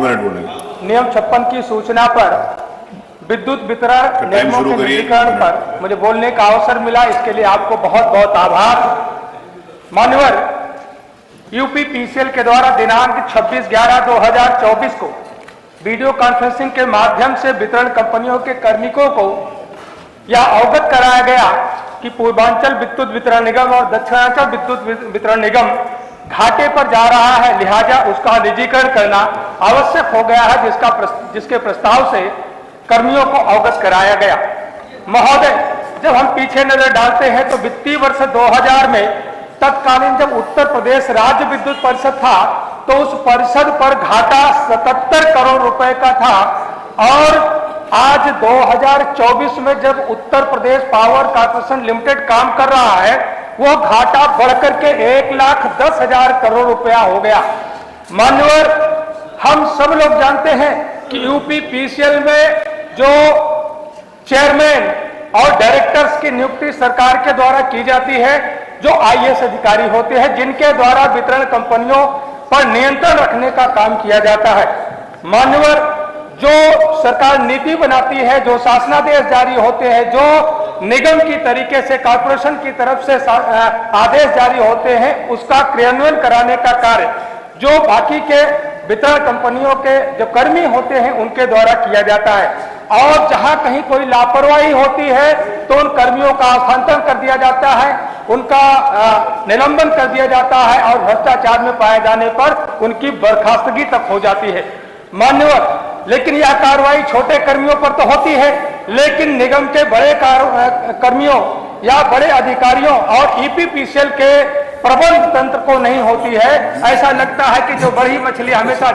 Minute बोलेंगे। नियम 56 की सूचना पर विद्युत वितरण नियमों के निजीकरण पर मुझे बोलने का अवसर मिला, इसके लिए आपको बहुत बहुत आभार। मान्यवर, यूपीपीसीएल के द्वारा दिनांक 26/11/2024 को वीडियो कॉन्फ्रेंसिंग के माध्यम से वितरण कंपनियों के कार्मिकों को यह अवगत कराया गया कि पूर्वांचल विद्युत वितरण निगम और दक्षिणांचल विद्युत वितरण निगम घाटे पर जा रहा है, लिहाजा उसका निजीकरण करना आवश्यक हो गया है, जिसके प्रस्ताव से कर्मियों को अवगत कराया गया। महोदय, जब हम पीछे नजर डालते हैं तो वित्तीय वर्ष 2000 में तत्कालीन जब उत्तर प्रदेश राज्य विद्युत परिषद था तो उस परिषद पर घाटा 77 करोड़ रुपए का था, और आज 2024 में जब Uttar Pradesh power corporation limited काम कर रहा है वो घाटा बढ़कर के 1,10,000 करोड़ रुपया हो गया। मान्यवर, हम सब लोग जानते हैं कि यूपीपीसीएल में जो चेयरमैन और डायरेक्टर्स की नियुक्ति सरकार के द्वारा की जाती है, जो आईएएस अधिकारी होते हैं, जिनके द्वारा वितरण कंपनियों पर नियंत्रण रखने का काम किया जाता है। मान्यवर, जो सरकार नीति बनाती है, जो शासनादेश जारी होते हैं, जो निगम की तरीके से कॉर्पोरेशन की तरफ से आदेश जारी होते हैं, उसका क्रियान्वयन कराने का कार्य जो बाकी के वितरण कंपनियों के जो कर्मी होते हैं उनके द्वारा किया जाता है, और जहां कहीं कोई लापरवाही होती है तो उन कर्मियों का स्थानांतरण कर दिया जाता है, उनका निलंबन कर दिया जाता है, और भ्रष्टाचार में पाए जाने पर उनकी बर्खास्तगी तक हो जाती है। मान्यवर, लेकिन यह कार्रवाई छोटे कर्मियों पर तो होती है, लेकिन निगम के बड़े कर्मियों या बड़े अधिकारियों और ईपीपीसीएल के प्रबंध तंत्र को नहीं होती है। ऐसा लगता है कि जो बड़ी मछली हमेशा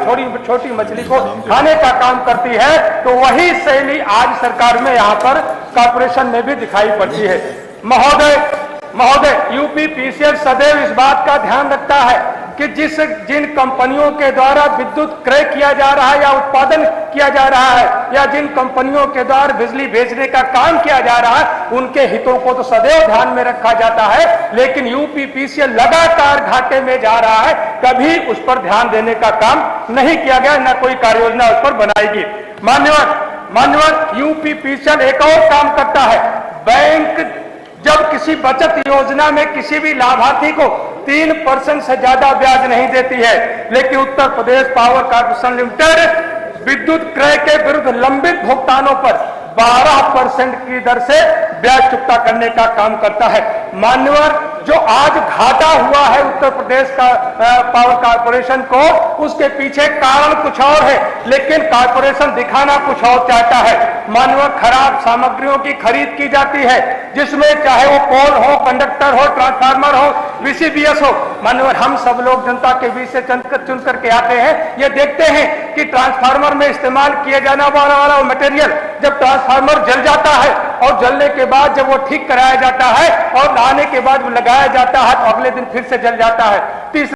छोटी मछली को खाने का काम करती है, तो वही शैली आज सरकार में यहाँ पर कॉर्पोरेशन में भी दिखाई पड़ती है। महोदय, यूपीपीसीएल सदैव इस बात का ध्यान रखता है कि जिन कंपनियों के द्वारा विद्युत क्रय किया जा रहा है या उत्पादन किया जा रहा है, या जिन कंपनियों के द्वारा बिजली बेचने का काम किया जा रहा है, उनके हितों को तो सदैव ध्यान में रखा जाता है, लेकिन यूपीपीसीएल लगातार घाटे में जा रहा है, कभी उस पर ध्यान देने का काम नहीं किया गया, न कोई कार्य योजना उस पर बनाएगी। मान्यवर, यूपीपीसीएल एक और काम करता है। बैंक जब किसी बचत योजना में किसी भी लाभार्थी को 3% से ज्यादा ब्याज नहीं देती है, लेकिन Uttar Pradesh power corporation limited विद्युत क्रय के विरुद्ध लंबित भुगतानों पर 12% की दर से ब्याज चुकता करने का काम करता है। मान्यवर, जो आज घाटा हुआ है उत्तर प्रदेश का पावर कॉर्पोरेशन को, उसके पीछे कारण कुछ और है, लेकिन कॉर्पोरेशन दिखाना कुछ और चाहता है। मान्यवर, खराब सामग्रियों की खरीद की जाती है, जिसमें चाहे वो पोल हो, कंडक्टर हो, ट्रांसफार्मर हो, वीसीबीएस हो। मान्यवर, हम सब लोग जनता के बीच से चुन करके आते हैं, ये देखते हैं कि ट्रांसफार्मर में इस्तेमाल किए जाने वाला मटेरियल जब ट्रांसफार्मर जल जाता है और जलने के बाद जब वो ठीक कराया जाता है और लाने के बाद वो लगाया जाता है तो अगले दिन फिर से जल जाता है।